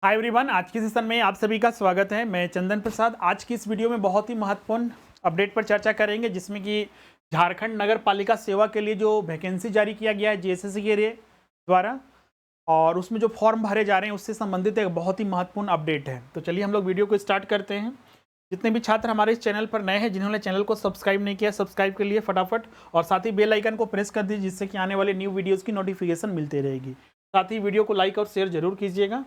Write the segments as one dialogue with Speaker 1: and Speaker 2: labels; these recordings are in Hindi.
Speaker 1: हाय एवरीवन, आज के सेशन में आप सभी का स्वागत है। मैं चंदन प्रसाद। आज की इस वीडियो में बहुत ही महत्वपूर्ण अपडेट पर चर्चा करेंगे, जिसमें कि झारखंड नगर पालिका सेवा के लिए जो वैकेंसी जारी किया गया है जेएसएससी के द्वारा, और उसमें जो फॉर्म भरे जा रहे हैं उससे संबंधित एक बहुत ही महत्वपूर्ण अपडेट है। तो चलिए हम लोग वीडियो को स्टार्ट करते हैं। जितने भी छात्र हमारे इस चैनल पर नए हैं, जिन्होंने चैनल को सब्सक्राइब नहीं किया, सब्सक्राइब के लिए फटाफट, और साथ ही बेल आइकन को प्रेस कर दीजिए, जिससे कि आने वाले न्यू वीडियोज़ की नोटिफिकेशन मिलती रहेगी। साथ ही वीडियो को लाइक और शेयर जरूर कीजिएगा।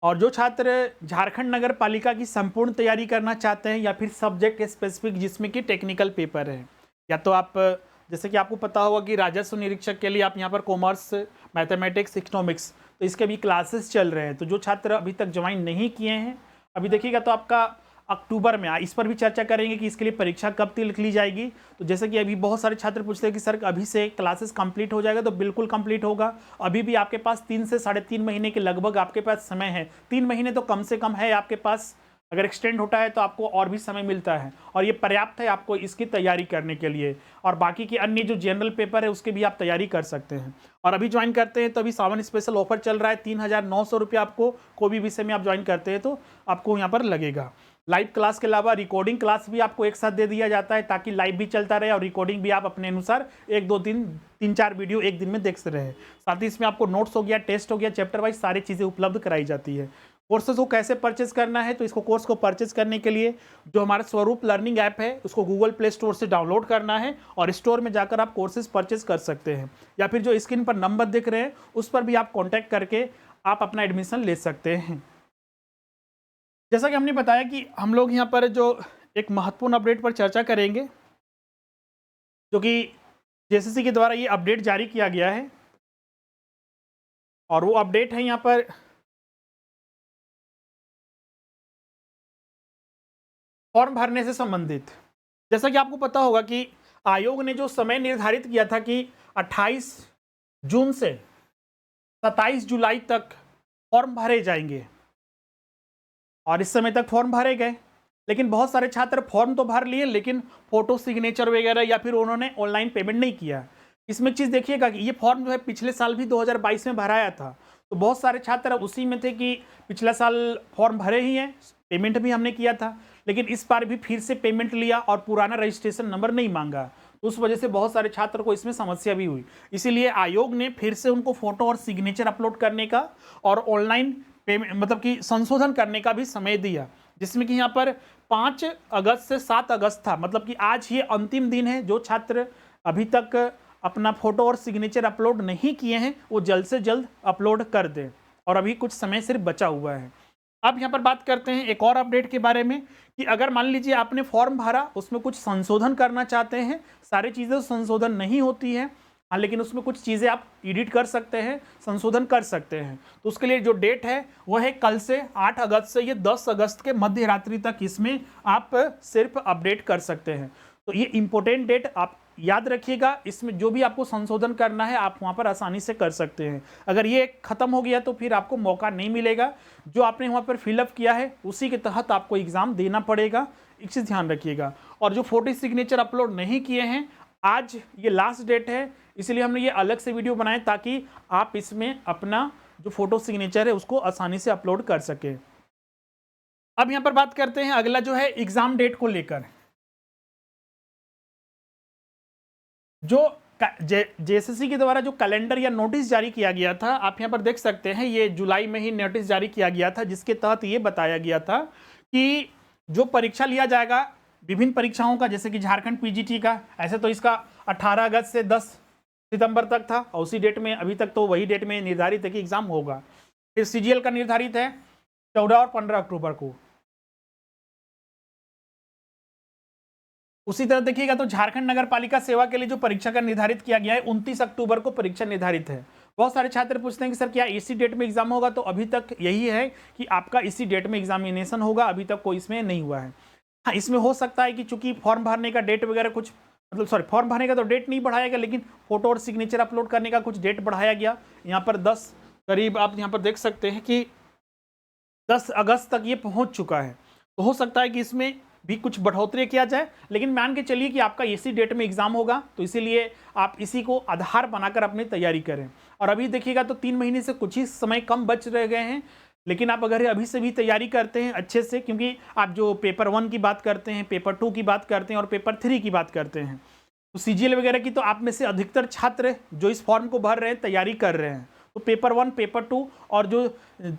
Speaker 1: और जो छात्र झारखंड नगर पालिका की संपूर्ण तैयारी करना चाहते हैं, या फिर सब्जेक्ट स्पेसिफिक जिसमें कि टेक्निकल पेपर है, या तो आप जैसे कि आपको पता होगा कि राजस्व निरीक्षक के लिए आप यहाँ पर कॉमर्स, मैथमेटिक्स, इकोनॉमिक्स, तो इसके भी क्लासेस चल रहे हैं। तो जो छात्र अभी तक ज्वाइन नहीं किए हैं, अभी देखिएगा तो आपका अक्टूबर में, इस पर भी चर्चा करेंगे कि इसके लिए परीक्षा कब तक ली जाएगी। तो जैसे कि अभी बहुत सारे छात्र पूछते हैं कि सर अभी से क्लासेस कंप्लीट हो जाएगा, तो बिल्कुल कंप्लीट होगा। अभी भी आपके पास 3 से 3.5 महीने के लगभग आपके पास समय है। 3 महीने तो कम से कम है आपके पास। अगर एक्सटेंड होता है तो आपको और भी समय मिलता है, और ये पर्याप्त है आपको इसकी तैयारी करने के लिए। और बाकी के अन्य जो जनरल पेपर है उसके भी आप तैयारी कर सकते हैं। और अभी ज्वाइन करते हैं तो अभी सावन स्पेशल ऑफर चल रहा है। 3,900 रुपये आपको कोई भी विषय में आप ज्वाइन करते हैं तो आपको यहाँ पर लगेगा। लाइव क्लास के अलावा रिकॉर्डिंग क्लास भी आपको एक साथ दे दिया जाता है, ताकि लाइव भी चलता रहे और रिकॉर्डिंग भी आप अपने अनुसार 1-2-3-4 वीडियो एक दिन में देख रहे हैं। साथ ही इसमें आपको नोट्स हो गया, टेस्ट हो गया, चैप्टर वाइज सारी चीज़ें उपलब्ध कराई जाती है। कोर्सेज को कैसे परचेज करना है, तो इसको कोर्स को परचेज करने के लिए जो हमारा स्वरूप लर्निंग ऐप है उसको गूगल प्ले स्टोर से डाउनलोड करना है, और स्टोर में जाकर आप कोर्सेज परचेज कर सकते हैं। या फिर जो स्क्रीन पर नंबर दिख रहे हैं उस पर भी आप कॉन्टैक्ट करके आप अपना एडमिशन ले सकते हैं। जैसा कि हमने बताया कि हम लोग यहाँ पर जो एक महत्वपूर्ण अपडेट पर चर्चा करेंगे, जो कि जेएसएससी के द्वारा ये अपडेट जारी किया गया है, और वो अपडेट है यहाँ पर फॉर्म भरने से संबंधित। जैसा कि आपको पता होगा कि आयोग ने जो समय निर्धारित किया था कि 28 जून से 27 जुलाई तक फॉर्म भरे जाएंगे, और इस समय तक फॉर्म भरे गए। लेकिन बहुत सारे छात्र फॉर्म तो भर लिए, लेकिन फोटो सिग्नेचर वगैरह या फिर उन्होंने ऑनलाइन पेमेंट नहीं किया। इसमें एक चीज़ देखिएगा कि ये फॉर्म जो है पिछले साल भी 2022 में भराया था, तो बहुत सारे छात्र उसी में थे कि पिछला साल फॉर्म भरे ही हैं, पेमेंट भी हमने किया था, लेकिन इस बार भी फिर से पेमेंट लिया और पुराना रजिस्ट्रेशन नंबर नहीं मांगा। तो उस वजह से बहुत सारे छात्र को इसमें समस्या भी हुई। इसीलिए आयोग ने फिर से उनको फोटो और सिग्नेचर अपलोड करने का और ऑनलाइन पेमेंट मतलब कि संशोधन करने का भी समय दिया, जिसमें कि यहाँ पर 5 अगस्त से 7 अगस्त था। मतलब कि आज ये अंतिम दिन है। जो छात्र अभी तक अपना फोटो और सिग्नेचर अपलोड नहीं किए हैं वो जल्द से जल्द अपलोड कर दें, और अभी कुछ समय सिर्फ बचा हुआ है। अब यहाँ पर बात करते हैं एक और अपडेट के बारे में, कि अगर मान लीजिए आपने फॉर्म भरा, उसमें कुछ संशोधन करना चाहते हैं, सारी चीज़ें संशोधन नहीं होती है, हाँ, लेकिन उसमें कुछ चीज़ें आप एडिट कर सकते हैं, संशोधन कर सकते हैं। तो उसके लिए जो डेट है वो है कल से 8 अगस्त से ये 10 अगस्त के मध्य रात्रि तक इसमें आप सिर्फ अपडेट कर सकते हैं। तो ये इंपॉर्टेंट डेट आप याद रखिएगा। इसमें जो भी आपको संशोधन करना है आप वहाँ पर आसानी से कर सकते हैं। अगर ये ख़त्म हो गया तो फिर आपको मौका नहीं मिलेगा। जो आपने वहाँ पर फिलअप किया है उसी के तहत आपको एग्ज़ाम देना पड़ेगा, एक चीज़ ध्यान रखिएगा। और जो फोटो सिग्नेचर अपलोड नहीं किए हैं, आज ये लास्ट डेट है, इसलिए हमने ये अलग से वीडियो बनाए ताकि आप इसमें अपना जो फोटो सिग्नेचर है उसको आसानी से अपलोड कर सके। अब यहाँ पर बात करते हैं अगला जो है एग्ज़ाम डेट को लेकर। जो जेएसएससी के द्वारा जो कैलेंडर या नोटिस जारी किया गया था, आप यहाँ पर देख सकते हैं, ये जुलाई में ही नोटिस जारी किया गया था, जिसके तहत ये बताया गया था कि जो परीक्षा लिया जाएगा विभिन्न परीक्षाओं का, जैसे कि झारखंड पीजीटी का, ऐसे तो इसका 18 अगस्त से 10 सितंबर तक था, और उसी डेट में अभी तक तो वही डेट में निर्धारित है कि एग्जाम होगा। फिर सीजीएल का निर्धारित है 14 और 15 अक्टूबर को। उसी तरह देखिएगा तो झारखंड नगर पालिका सेवा के लिए जो परीक्षा का निर्धारित किया गया है 29 अक्टूबर को परीक्षा निर्धारित है। बहुत सारे छात्र पूछते हैं कि सर क्या इसी डेट में एग्जाम होगा, तो अभी तक यही है कि आपका इसी डेट में एग्जामिनेशन होगा, अभी तक कोई इसमें नहीं हुआ है। हाँ, इसमें हो सकता है कि चूंकि फॉर्म भरने का डेट वगैरह कुछ फॉर्म भरने का तो डेट नहीं बढ़ाया गया, लेकिन फोटो और सिग्नेचर अपलोड करने का कुछ डेट बढ़ाया गया। यहाँ पर 10 करीब आप यहाँ पर देख सकते हैं कि 10 अगस्त तक ये पहुँच चुका है। तो हो सकता है कि इसमें भी कुछ बढ़ोतरी किया जाए, लेकिन मान के चलिए कि आपका इसी डेट में एग्जाम होगा, तो इसीलिए आप इसी को आधार बनाकर अपनी तैयारी करें। और अभी देखिएगा तो 3 महीने से कुछ ही समय कम बच रह गए हैं। लेकिन आप अगर अभी से भी तैयारी करते हैं अच्छे से, क्योंकि आप जो पेपर 1 की बात करते हैं, पेपर 2 की बात करते हैं और पेपर 3 की बात करते हैं, तो सीजीएल वगैरह की तो आप में से अधिकतर छात्र जो इस फॉर्म को भर रहे हैं तैयारी कर रहे हैं। तो पेपर 1, पेपर 2 और जो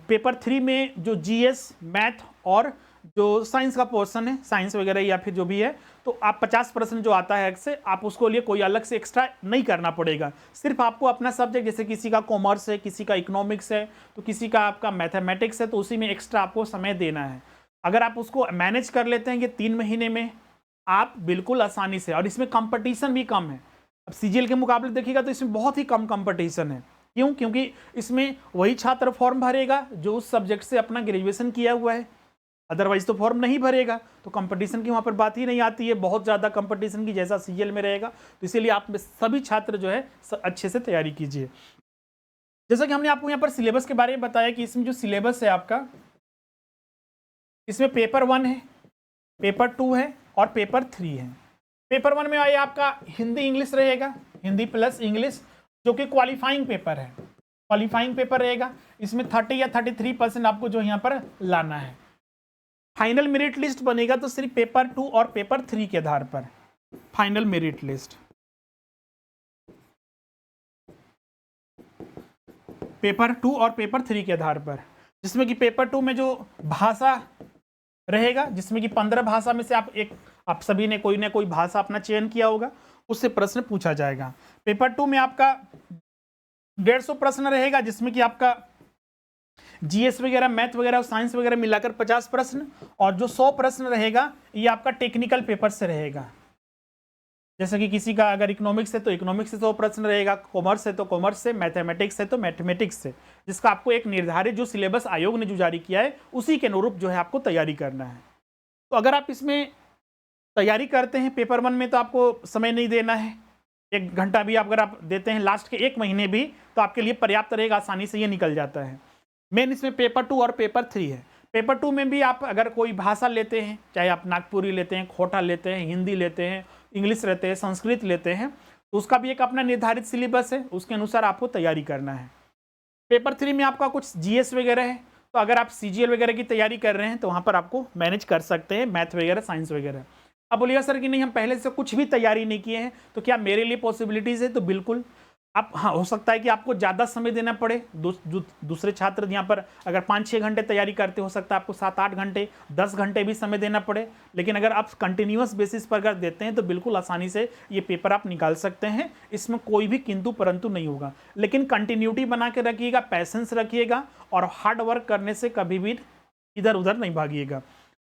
Speaker 1: पेपर 3 में जो जीएस, मैथ और जो साइंस का पोर्शन है, साइंस वगैरह या फिर जो भी है, तो आप 50% जो आता है से आप उसको लिए कोई अलग से एक्स्ट्रा नहीं करना पड़ेगा। सिर्फ आपको अपना सब्जेक्ट, जैसे किसी का कॉमर्स है, किसी का इकोनॉमिक्स है, तो किसी का आपका मैथमेटिक्स है, तो उसी में एक्स्ट्रा आपको समय देना है। अगर आप उसको मैनेज कर लेते हैं कि 3 महीने में, आप बिल्कुल आसानी से, और इसमें कंपटीशन भी कम है। अब सीजीएल के मुकाबले देखिएगा तो इसमें बहुत ही कम कंपटीशन है। क्यों? क्योंकि इसमें वही छात्र फॉर्म भरेगा जो उस सब्जेक्ट से अपना ग्रेजुएशन किया हुआ है, अदरवाइज तो फॉर्म नहीं भरेगा। तो कंपटीशन की वहाँ पर बात ही नहीं आती है, बहुत ज़्यादा कंपटीशन की जैसा सीजीएल में रहेगा। तो इसीलिए आप सभी छात्र जो है अच्छे से तैयारी कीजिए। जैसा कि हमने आपको यहाँ पर सिलेबस के बारे में बताया कि इसमें जो सिलेबस है आपका, इसमें पेपर 1 है, पेपर 2 है और पेपर 3 है। पेपर 1 में आया आपका हिंदी इंग्लिश रहेगा, हिंदी प्लस इंग्लिश, जो कि क्वालिफाइंग पेपर है, क्वालिफाइंग पेपर रहेगा। इसमें 30 या 33% आपको जो यहाँ पर लाना है। फाइनल मेरिट लिस्ट बनेगा तो सिर्फ पेपर 2 और पेपर 3 के आधार पर फाइनल मेरिट लिस्ट, पेपर 2 और पेपर 3 के आधार पर, जिसमें कि पेपर 2 में जो भाषा रहेगा, जिसमें कि 15 भाषा में से आप सभी ने कोई ना कोई भाषा अपना चयन किया होगा, उससे प्रश्न पूछा जाएगा। पेपर 2 में आपका 150 प्रश्न रहेगा, जिसमें कि आपका जीएस वगैरह, मैथ वगैरह और साइंस वगैरह मिलाकर 50 प्रश्न, और जो 100 प्रश्न रहेगा ये आपका टेक्निकल पेपर से रहेगा। जैसे कि किसी का अगर इकोनॉमिक्स है तो इकोनॉमिक्स से 100 प्रश्न रहेगा, कॉमर्स है तो कॉमर्स से, मैथमेटिक्स है तो मैथमेटिक्स से, जिसका आपको एक निर्धारित जो सिलेबस आयोग ने जो जारी किया है उसी के अनुरूप जो है आपको तैयारी करना है। तो अगर आप इसमें तैयारी करते हैं पेपर 1 में, तो आपको समय नहीं देना है, 1 घंटा भी अगर आप देते हैं लास्ट के 1 महीने भी, तो आपके लिए पर्याप्त रहेगा, आसानी से ये निकल जाता है। मेन इसमें पेपर 2 और पेपर 3 है। पेपर 2 में भी आप अगर कोई भाषा लेते हैं, चाहे आप नागपुरी लेते हैं, खोटा लेते हैं, हिंदी लेते हैं, इंग्लिश लेते हैं, संस्कृत लेते हैं, तो उसका भी एक अपना निर्धारित सिलेबस है, उसके अनुसार आपको तैयारी करना है। पेपर 3 में आपका कुछ जीएस वगैरह है, तो अगर आप सीजीएल वगैरह की तैयारी कर रहे हैं तो वहाँ पर आपको मैनेज कर सकते हैं, मैथ वगैरह, साइंस वगैरह। अब बोलिएगा सर कि नहीं हम पहले से कुछ भी तैयारी नहीं किए हैं, तो क्या मेरे लिए पॉसिबिलिटीज़ है? तो बिल्कुल आप, हाँ, हो सकता है कि आपको ज़्यादा समय देना पड़े। दूसरे छात्र यहाँ पर अगर 5-6 घंटे तैयारी करते, हो सकता है आपको 7-8 घंटे, 10 घंटे भी समय देना पड़े। लेकिन अगर आप कंटिन्यूअस बेसिस पर अगर देते हैं तो बिल्कुल आसानी से ये पेपर आप निकाल सकते हैं, इसमें कोई भी किंतु परंतु नहीं होगा। लेकिन कंटिन्यूटी बना के रखिएगा, पैसेंस रखिएगा और हार्ड वर्क करने से कभी भी इधर उधर नहीं भागिएगा।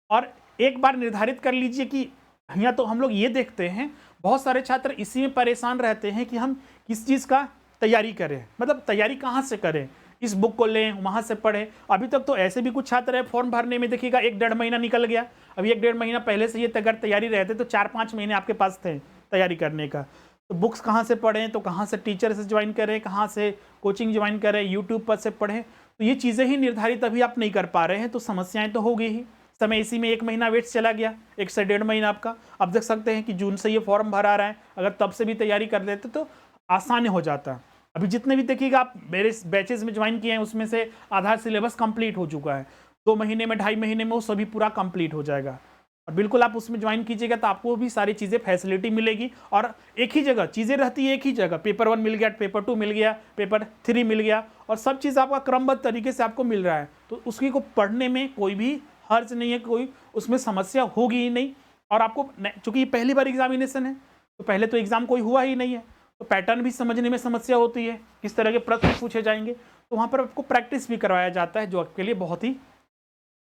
Speaker 1: और एक बार निर्धारित कर लीजिए कि यहाँ तो हम लोग ये देखते हैं, बहुत सारे छात्र इसी में परेशान रहते हैं कि हम किस चीज़ का तैयारी करें, मतलब तैयारी कहाँ से करें, इस बुक को लें, वहाँ से पढ़ें। अभी तक तो ऐसे भी कुछ छात्र है, फॉर्म भरने में देखिएगा 1-1.5 महीना निकल गया। अभी 1-1.5 महीना पहले से ये अगर तैयारी रहते तो 4-5 महीने आपके पास थे तैयारी करने का। तो बुक्स कहाँ से पढ़ें, तो कहाँ से टीचर से ज्वाइन करें, कहाँ से कोचिंग ज्वाइन करें, यूट्यूब पर से पढ़ें, तो ये चीज़ें ही निर्धारित अभी आप नहीं कर पा रहे हैं, तो समस्याएँ तो होगी ही। समय इसी में 1 महीना वेट चला गया, 1 से 1.5 महीना आपका। अब देख सकते हैं कि जून से ये फॉर्म भरा रहा है, अगर तब से भी तैयारी कर लेते तो आसान हो जाता। अभी जितने भी देखिएगा आप मेरे बैचेज में ज्वाइन किए हैं, उसमें से आधा सिलेबस कंप्लीट हो चुका है। 2 महीने में, 2.5 महीने में वो सभी पूरा कंप्लीट हो जाएगा। और बिल्कुल आप उसमें ज्वाइन कीजिएगा तो आपको भी सारी चीज़ें फैसिलिटी मिलेगी, और एक ही जगह चीज़ें रहती है, एक ही जगह पेपर 1 मिल गया, पेपर 2 मिल गया, पेपर 3 मिल गया, और सब चीज़ आपका क्रमबद्ध तरीके से आपको मिल रहा है। तो उसकी को पढ़ने में कोई भी हर्ज नहीं है, कोई उसमें समस्या होगी ही नहीं। और आपको चूंकि पहली बार एग्जामिनेशन है, तो पहले तो एग्जाम कोई हुआ ही नहीं है, तो पैटर्न भी समझने में समस्या होती है, किस तरह के प्रश्न पूछे जाएंगे, तो वहाँ पर आपको प्रैक्टिस भी करवाया जाता है, जो आपके लिए बहुत ही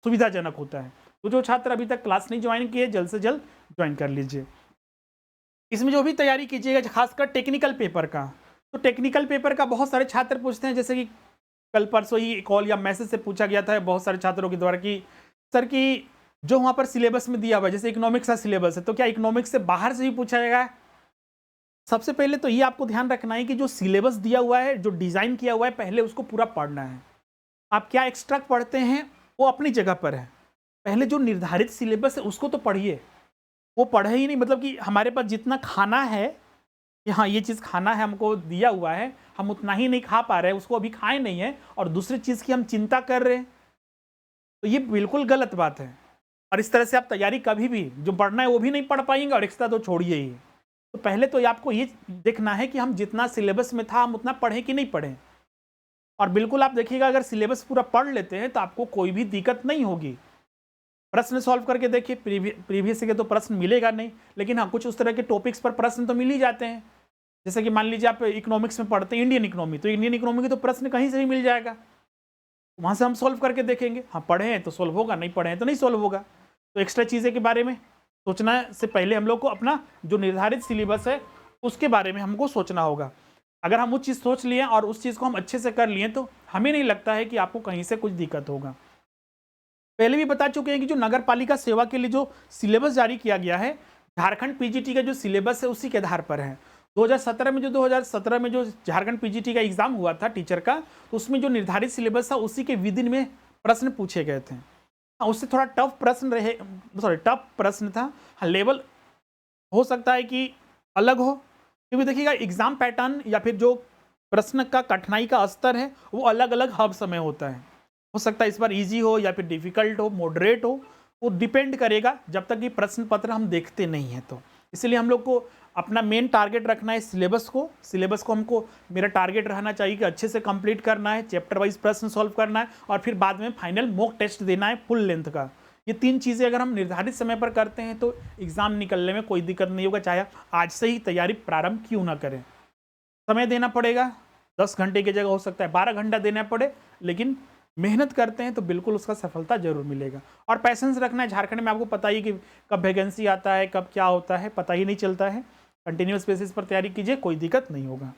Speaker 1: सुविधाजनक होता है। तो जो छात्र अभी तक क्लास नहीं ज्वाइन किए, जल्द से जल्द ज्वाइन कर लीजिए। इसमें जो भी तैयारी कीजिएगा, खासकर टेक्निकल पेपर का, तो टेक्निकल पेपर का बहुत सारे छात्र पूछते हैं, जैसे कि कल परसों ही कॉल या मैसेज से पूछा गया था बहुत सारे छात्रों के द्वारा कि सर कि जो वहाँ पर सिलेबस में दिया हुआ है, जैसे इकोनॉमिक्स का सिलेबस है, तो क्या इकोनॉमिक्स से बाहर से ही पूछा जाएगा? सबसे पहले तो ये आपको ध्यान रखना है कि जो सिलेबस दिया हुआ है, जो डिज़ाइन किया हुआ है, पहले उसको पूरा पढ़ना है। आप क्या एक्स्ट्रा पढ़ते हैं वो अपनी जगह पर है, पहले जो निर्धारित सिलेबस है उसको तो पढ़िए। वो पढ़े ही नहीं, मतलब कि हमारे पास जितना खाना है कि हाँ ये चीज़ खाना है, हमको दिया हुआ है, हम उतना ही नहीं खा पा रहे हैं, उसको अभी खाए नहीं है, और दूसरी चीज़ की हम चिंता कर रहे हैं तो ये बिल्कुल गलत बात है। और इस तरह से आप तैयारी कभी भी जो पढ़ना है वो भी नहीं पढ़ पाएंगे और एक्स्ट्रा तो छोड़िए ही। तो पहले तो आपको ये देखना है कि हम जितना सिलेबस में था हम उतना पढ़ें कि नहीं पढ़ें। और बिल्कुल आप देखिएगा अगर सिलेबस पूरा पढ़ लेते हैं तो आपको कोई भी दिक्कत नहीं होगी। प्रश्न सॉल्व करके देखिए, प्रीवियस के तो प्रश्न मिलेगा नहीं, लेकिन हाँ कुछ उस तरह के टॉपिक्स पर प्रश्न तो मिल ही जाते हैं। जैसे कि मान लीजिए आप इकोनॉमिक्स में पढ़ते हैं इंडियन इकोनॉमी, तो इंडियन इकोनॉमी के तो प्रश्न कहीं से भी मिल जाएगा, वहां से हम सॉल्व करके देखेंगे। हाँ पढ़े हैं तो सॉल्व होगा, नहीं पढ़े हैं तो नहीं सॉल्व होगा। तो एक्स्ट्रा चीज़ें के बारे में सोचना से पहले हम लोग को अपना जो निर्धारित सिलेबस है उसके बारे में हमको सोचना होगा। अगर हम वो चीज़ सोच लिए और उस चीज़ को हम अच्छे से कर लिए तो हमें नहीं लगता है कि आपको कहीं से कुछ दिक्कत होगा। पहले भी बता चुके हैं कि जो नगर पालिका सेवा के लिए जो सिलेबस जारी किया गया है, झारखंड पीजीटी का जो सिलेबस है उसी के आधार पर है। 2017 में जो झारखंड पीजीटी का एग्जाम हुआ था टीचर का, तो उसमें जो निर्धारित सिलेबस था उसी के विदिन में प्रश्न पूछे गए थे। हाँ उससे थोड़ा टफ प्रश्न था। हाँ लेवल हो सकता है कि अलग हो, क्योंकि देखिएगा एग्जाम पैटर्न या फिर जो प्रश्न का कठिनाई का स्तर है वो अलग अलग हर समय होता है। हो सकता है इस बार इजी हो या फिर डिफिकल्ट हो, मॉडरेट हो, वो डिपेंड करेगा जब तक कि प्रश्न पत्र हम देखते नहीं हैं। तो इसलिए हम लोग को अपना मेन टारगेट रखना है सिलेबस को हमको मेरा टारगेट रहना चाहिए कि अच्छे से कंप्लीट करना है, चैप्टर वाइज प्रश्न सॉल्व करना है और फिर बाद में फाइनल मॉक टेस्ट देना है फुल लेंथ का। ये 3 चीज़ें अगर हम निर्धारित समय पर करते हैं तो एग्ज़ाम निकलने में कोई दिक्कत नहीं होगा, चाहे आज से ही तैयारी प्रारंभ क्यों ना करें। समय देना पड़ेगा, 10 घंटे की जगह हो सकता है 12 घंटा देना पड़े, लेकिन मेहनत करते हैं तो बिल्कुल उसका सफलता जरूर मिलेगा। और पैसेंस रखना है। झारखंड में आपको पता ही कि कब वैकेंसी आता है, कब क्या होता है, पता ही नहीं चलता है। कंटिन्यूस बेसिस पर तैयारी कीजिए, कोई दिक्कत नहीं होगा।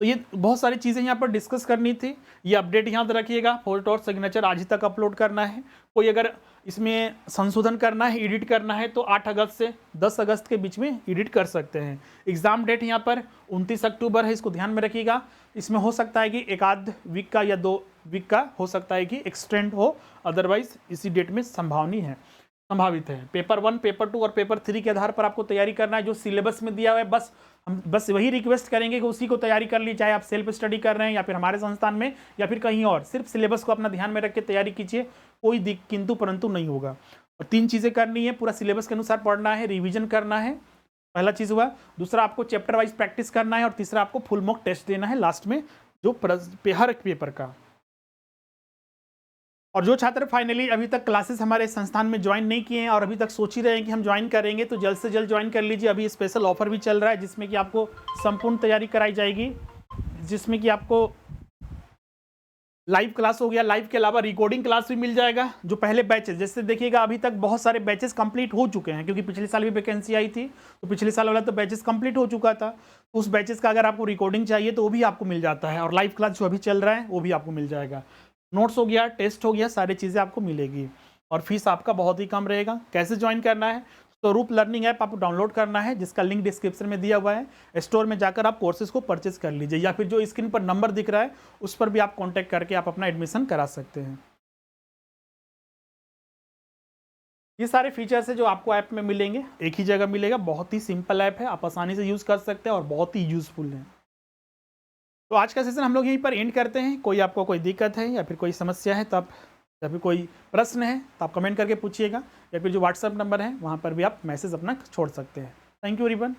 Speaker 1: तो ये बहुत सारी चीज़ें यहाँ पर डिस्कस करनी थी। ये अपडेट याद रखिएगा, फोटो और सिग्नेचर आज ही तक अपलोड करना है। कोई अगर इसमें संशोधन करना है, एडिट करना है तो 8 अगस्त से 10 अगस्त के बीच में एडिट कर सकते हैं। एग्ज़ाम डेट यहाँ पर 29 अक्टूबर है, इसको ध्यान में रखिएगा। इसमें हो सकता है कि 1 वीक का या 2 वीक का हो सकता है कि एक्सटेंड हो, अदरवाइज इसी डेट में संभावित है। पेपर 1, पेपर 2 और पेपर 3 के आधार पर आपको तैयारी करना है। जो सिलेबस में दिया हुआ है हम बस वही रिक्वेस्ट करेंगे कि उसी को तैयारी कर ली, चाहे आप सेल्फ स्टडी कर रहे हैं या फिर हमारे संस्थान में या फिर कहीं और। सिर्फ सिलेबस को अपना ध्यान में रख के तैयारी कीजिए, कोई किंतु परंतु नहीं होगा। और 3 चीज़ें करनी है, पूरा सिलेबस के अनुसार पढ़ना है, रिविजन करना है, पहला चीज़ हुआ। दूसरा आपको चैप्टर वाइज प्रैक्टिस करना है और तीसरा आपको फुल मॉक टेस्ट देना है लास्ट में जो हर एक पेपर का। और जो छात्र फाइनली अभी तक क्लासेस हमारे संस्थान में ज्वाइन नहीं किए हैं और अभी तक सोच ही रहे हैं कि हम ज्वाइन करेंगे, तो जल्द से जल्द ज्वाइन कर लीजिए। अभी स्पेशल ऑफर भी चल रहा है जिसमें कि आपको संपूर्ण तैयारी कराई जाएगी, जिसमें कि आपको लाइव क्लास हो गया, लाइव के अलावा रिकॉर्डिंग क्लास भी मिल जाएगा। जो पहले बैचेस, जैसे देखिएगा अभी तक बहुत सारे बैचेस कंप्लीट हो चुके हैं, क्योंकि पिछले साल भी वैकेंसी आई थी, तो पिछले साल वाला तो बैचेस कंप्लीट हो चुका था। उस बैचेस का अगर आपको रिकॉर्डिंग चाहिए तो वो भी आपको मिल जाता है, और लाइव क्लास जो अभी चल रहा है वो भी आपको मिल जाएगा। नोट्स हो गया, टेस्ट हो गया, सारी चीज़ें आपको मिलेगी और फीस आपका बहुत ही कम रहेगा। कैसे ज्वाइन करना है? स्वरूप लर्निंग ऐप आपको डाउनलोड करना है, जिसका लिंक डिस्क्रिप्शन में दिया हुआ है। स्टोर में जाकर आप कोर्सेज को परचेज कर लीजिए, या फिर जो स्क्रीन पर नंबर दिख रहा है उस पर भी आप कांटेक्ट करके आप अपना एडमिशन करा सकते हैं। ये सारे फीचर्स है जो आपको ऐप में मिलेंगे, एक ही जगह मिलेगा। बहुत ही सिंपल ऐप है, आप आसानी से यूज़ कर सकते हैं और बहुत ही यूज़फुल है। तो आज का सेशन हम लोग यहीं पर एंड करते हैं। कोई आपको कोई दिक्कत है या फिर कोई समस्या है तो आप, या फिर कोई प्रश्न है तो आप कमेंट करके पूछिएगा, या फिर जो व्हाट्सएप नंबर है वहाँ पर भी आप मैसेज अपना छोड़ सकते हैं। Thank you everyone.